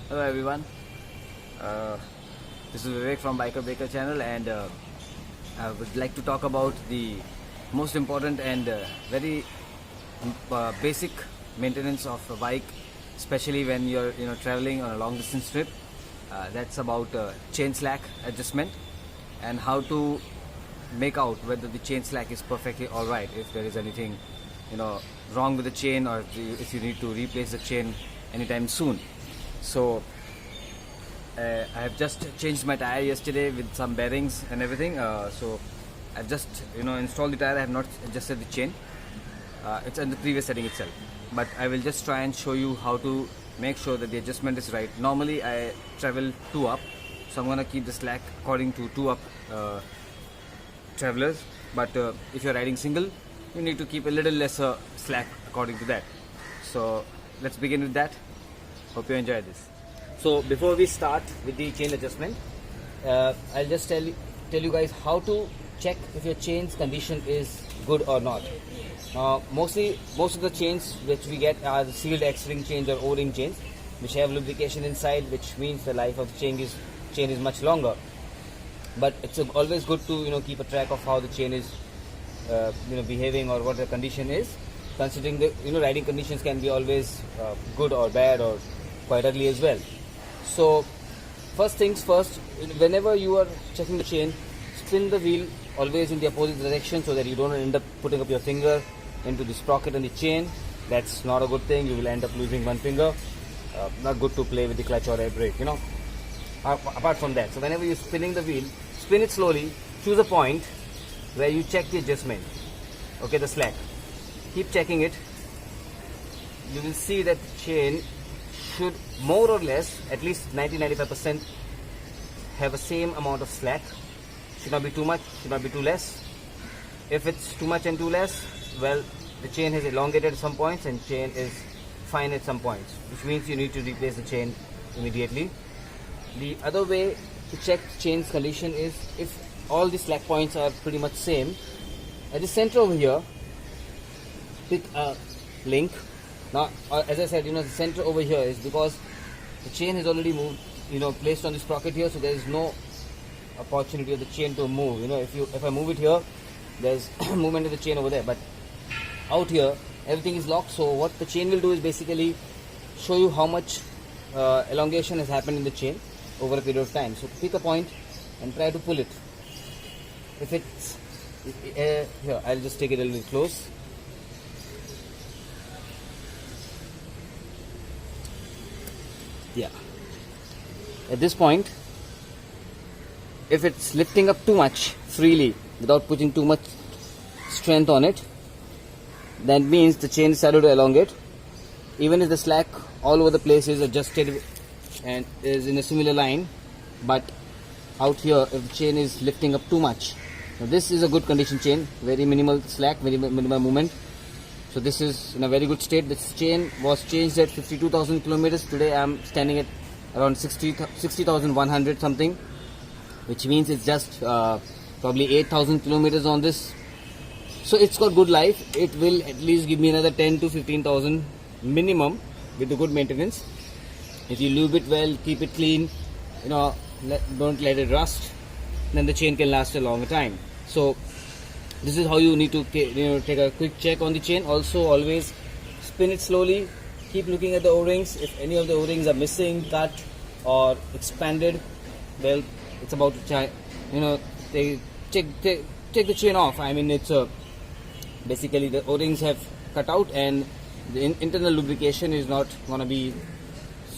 Hello everyone, this is Vivek from Biker Baker channel, and I would like to talk about the most important and very basic maintenance of a bike, especially when you're traveling on a long distance trip. That's about chain slack adjustment and how to make out whether the chain slack is perfectly alright, if there is anything wrong with the chain, or if you need to replace the chain anytime soon. So I have just changed my tire yesterday with some bearings and everything. So I've just installed the tire. I have not adjusted the chain. It's in the previous setting itself, but I will just try and show you how to make sure that the adjustment is right. Normally I travel 2 up, so I'm gonna keep the slack according to 2 up travelers. But if you're riding single, you need to keep a little lesser slack according to that. So let's begin with that. Hope you enjoy this. So before we start with the chain adjustment, I'll just tell you guys how to check if your chain's condition is good or not. Most of the chains which we get are the sealed X-ring chains or O-ring chains, which have lubrication inside, which means the life of the chain is much longer. But it's always good to keep a track of how the chain is behaving, or what the condition is, considering the riding conditions can be always good or bad or quite ugly as well. So first things first, whenever you are checking the chain, spin the wheel always in the opposite direction so that you don't end up putting up your finger into the sprocket and the chain. That's not a good thing. You will end up losing one finger. Not good to play with the clutch or air brake, apart from that. So whenever you're spinning the wheel, spin it slowly, choose a point where you check the adjustment, okay, the slack. Keep checking it. You will see that the chain should more or less, at least 90-95%, have the same amount of slack. Should not be too much, should not be too less. If it's too much and too less, well, the chain has elongated at some points and chain is fine at some points, which means you need to replace the chain immediately. The other way to check chain's condition is if all the slack points are pretty much same. At the center over here, pick a link. Now, as I said, the center over here is because the chain has already moved, placed on the sprocket here, so there is no opportunity of the chain to move. If I move it here, there's movement of the chain over there, but out here everything is locked. So what the chain will do is basically show you how much elongation has happened in the chain over a period of time. So pick a point and try to pull it. If it's here, I'll just take it a little close. Yeah. At this point, if it's lifting up too much freely without putting too much strength on it, that means the chain is started to elongate. Even if the slack all over the place is adjusted and is in a similar line, but out here, if the chain is lifting up too much, now this is a good condition chain, very minimal slack, very minimal movement. So this is in a very good state. This chain was changed at 52,000 kilometers. Today I am standing at around 60,100 something, which means it's just probably 8,000 kilometers on this. So it's got good life. It will at least give me another 10 to 15,000 minimum with the good maintenance. If you lube it well, keep it clean, don't let it rust, then the chain can last a longer time. So this is how you need to take a quick check on the chain. Also, always spin it slowly. Keep looking at the O-rings. If any of the O-rings are missing, cut or expanded, well, it's about to take the chain off. I mean, it's basically the O-rings have cut out and the internal lubrication is not gonna be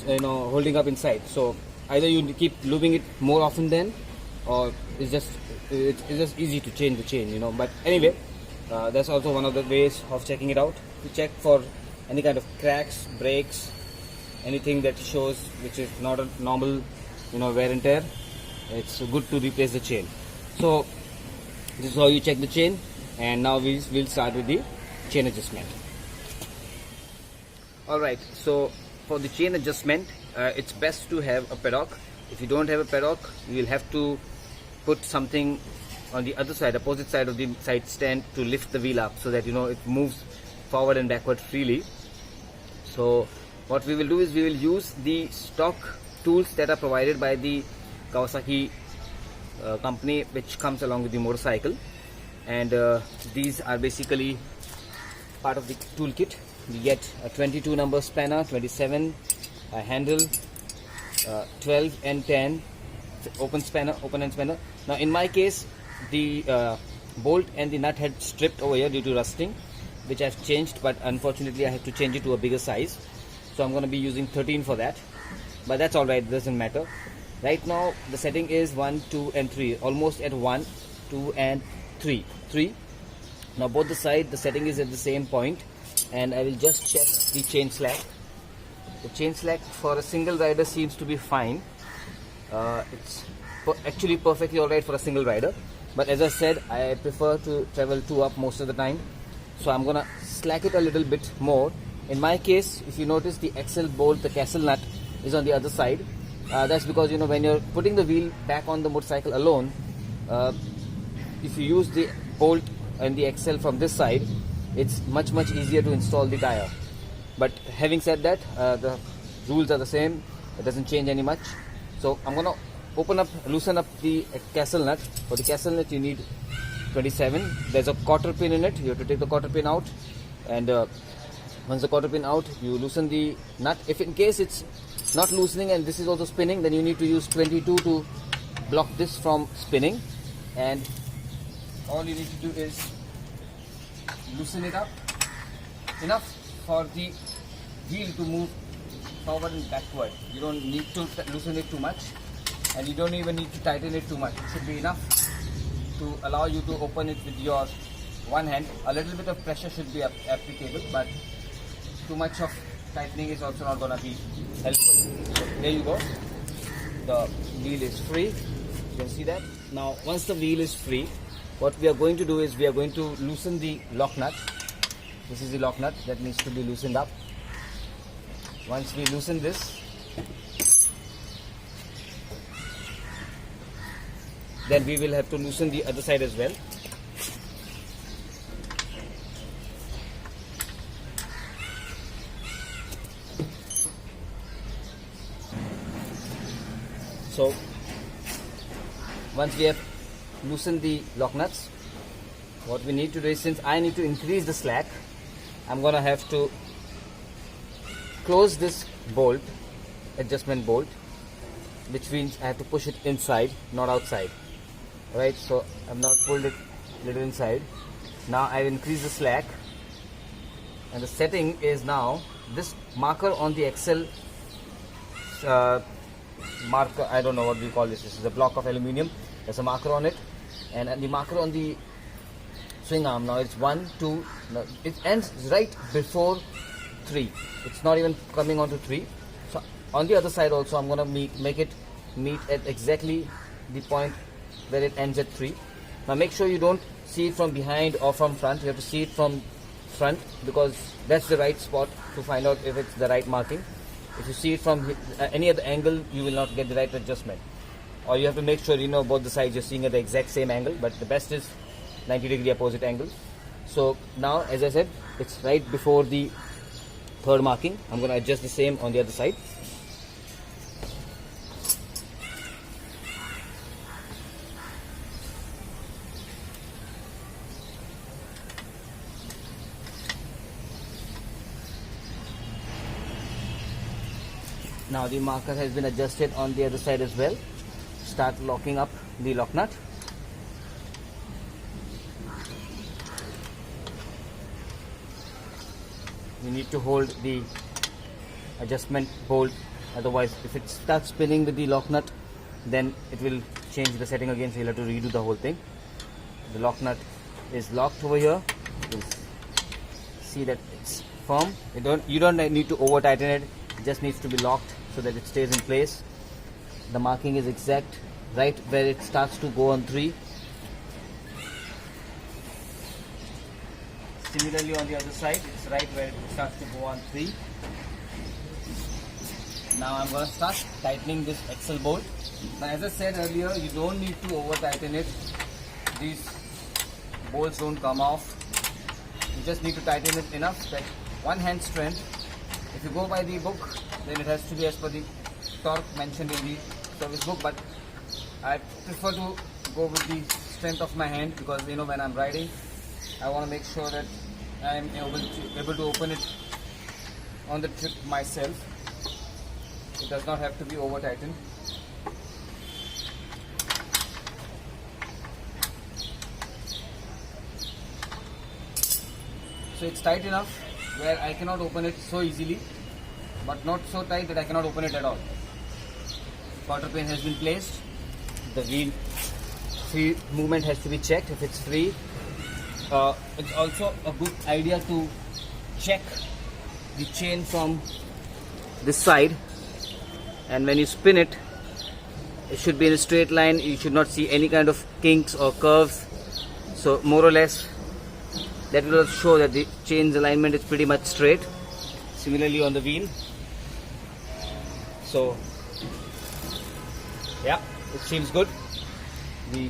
holding up inside. So either you keep lubing it more often then, or it's just easy to change the chain, But anyway, that's also one of the ways of checking it out. To check for any kind of cracks, breaks, anything that shows which is not a normal wear and tear, it's good to replace the chain. So this is how you check the chain, and now we'll start with the chain adjustment. Alright, so for the chain adjustment, it's best to have a paddock. If you don't have a paddock, you will have to put something on the other side, opposite side of the side stand, to lift the wheel up so that it moves forward and backward freely. So what we will do is we will use the stock tools that are provided by the Kawasaki company, which comes along with the motorcycle, and these are basically part of the toolkit. We get a 22 number spanner, 27 a handle, 12 and 10 open end spanner. Now in my case, the bolt and the nut had stripped over here due to rusting, which I've changed, but unfortunately I have to change it to a bigger size, so I'm going to be using 13 for that, but that's alright, doesn't matter. Right now the setting is 1, 2 and 3, almost at 1, 2 and 3. Now both the side the setting is at the same point, and I will just check the chain slack. The chain slack for a single rider seems to be fine. It's actually perfectly alright for a single rider, but as I said, I prefer to travel 2 up most of the time, so I'm gonna slack it a little bit more. In my case, if you notice, the axle bolt, the castle nut is on the other side. That's because, you know, when you're putting the wheel back on the motorcycle alone, if you use the bolt and the axle from this side, it's much easier to install the tire. But having said that, the rules are the same, it doesn't change any much. So I'm gonna loosen up the castle nut. For the castle nut you need 27. There's a quarter pin in it. You have to take the quarter pin out, and once the quarter pin out, you loosen the nut. If in case it's not loosening and this is also spinning, then you need to use 22 to block this from spinning, and all you need to do is loosen it up enough for the wheel to move forward and backward. You don't need to loosen it too much, and you don't even need to tighten it too much. It should be enough to allow you to open it with your one hand. A little bit of pressure should be applicable, but too much of tightening is also not going to be helpful. So there you go, the wheel is free. You can see that. Now once the wheel is free, what we are going to do is we are going to loosen the lock nut. This is the lock nut that needs to be loosened up. Once we loosen this, then we will have to loosen the other side as well. So once we have loosened the lock nuts, what we need to do is, since I need to increase the slack, I'm gonna have to close this bolt, adjustment bolt, which means I have to push it inside, not outside. Alright, so I've now pulled it a little inside. Now I've increased the slack, and the setting is now this marker on the axle marker, I don't know what we call this. This is a block of aluminium. There's a marker on it, and the marker on the swing arm, now it's 1, 2, now it ends right before 3. It's not even coming on to 3. So on the other side also I'm gonna make it meet at exactly the point where it ends at 3. Now make sure you don't see it from behind or from front. You have to see it from front, because that's the right spot to find out if it's the right marking. If you see it from any other angle, you will not get the right adjustment. Or you have to make sure, you know, both the sides you're seeing at the exact same angle, but the best is 90-degree opposite angle. So now, as I said, it's right before the third marking. I'm going to adjust the same on the other side. Now the marker has been adjusted on the other side as well. Start locking up the lock nut. You need to hold the adjustment bolt, otherwise if it starts spinning with the lock nut, then it will change the setting again, so you'll have to redo the whole thing. The lock nut is locked over here. You'll see that it's firm. You don't need to over tighten it. It just needs to be locked so that it stays in place. The marking is exact right where it starts to go on 3. Similarly on the other side, it's right where it starts to go on 3. Now I'm going to start tightening this axle bolt. Now as I said earlier, you don't need to over tighten it. These bolts don't come off. You just need to tighten it enough that one hand strength If you go by the book, then it has to be as per the torque mentioned in the service book, but I prefer to go with the strength of my hand, because when I'm riding, I want to make sure that I am able to open it on the trip myself. It does not have to be over tightened. So it's tight enough where I cannot open it so easily, but not so tight that I cannot open it at all. Quarter pin has been placed. The wheel free movement has to be checked if it's free. It's also a good idea to check the chain from this side, and when you spin it, it should be in a straight line. You should not see any kind of kinks or curves. So more or less that will show that the chain's alignment is pretty much straight. Similarly on the wheel. So yeah, it seems good. The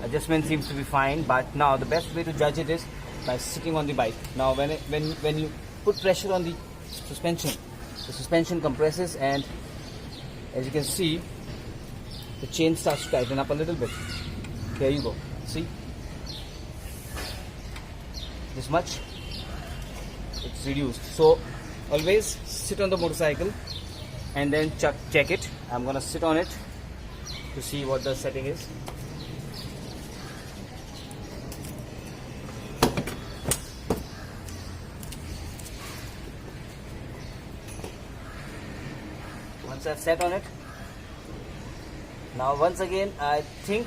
adjustment seems to be fine, but now the best way to judge it is by sitting on the bike. Now when you put pressure on the suspension compresses, and as you can see, the chain starts to tighten up a little bit. There you go. See, this much it's reduced. So always sit on the motorcycle and then check it. I'm gonna sit on it to see what the setting is. Once I've sat on it, now once again I think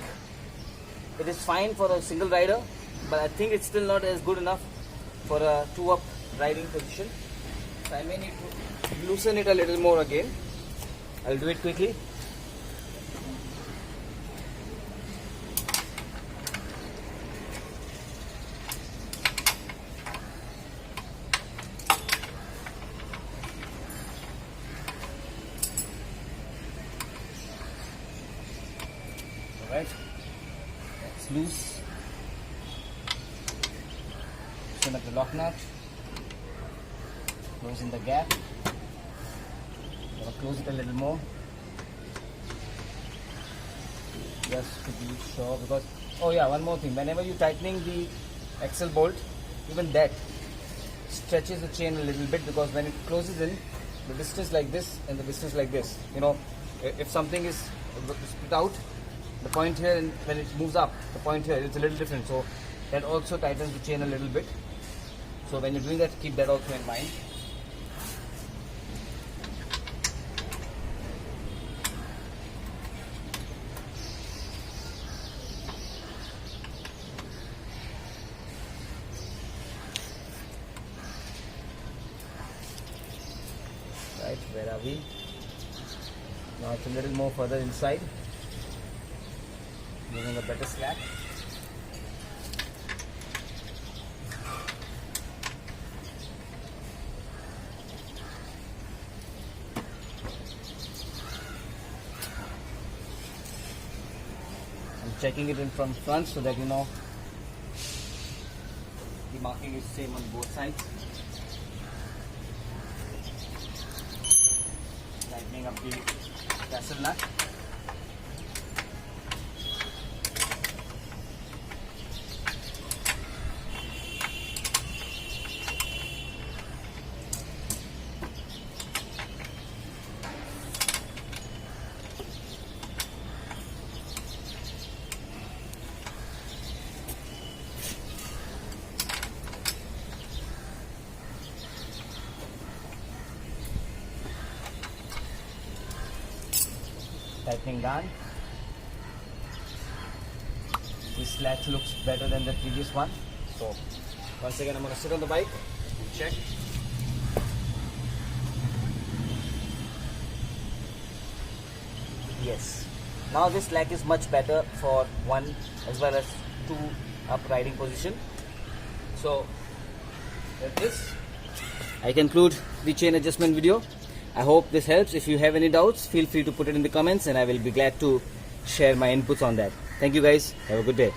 it is fine for a single rider, but I think it's still not as good enough for a 2-up riding position. So I may need to loosen it a little more again. I'll do it quickly. Alright, that's loose. Loosen up the lock nut. Close in the gap. Close it a little more, just to be sure, because oh yeah, one more thing, whenever you're tightening the axle bolt, even that stretches the chain a little bit, because when it closes in, the distance like this and the distance like this, if something is split out, the point here, and when it moves up, the point here, it's a little different, so that also tightens the chain a little bit. So when you're doing that, keep that also in mind. Right, where are we? Now it's a little more further inside, giving a better slack. I'm checking it in from front so that the marking is same on both sides. Tightening up the tassel nut. Tightening down. This latch looks better than the previous one. So once again, I'm going to sit on the bike and check. Yes. Now this latch is much better for 1 as well as 2 up riding position. So with this, I conclude the chain adjustment video. I hope this helps. If you have any doubts, feel free to put it in the comments and I will be glad to share my inputs on that. Thank you guys. Have a good day.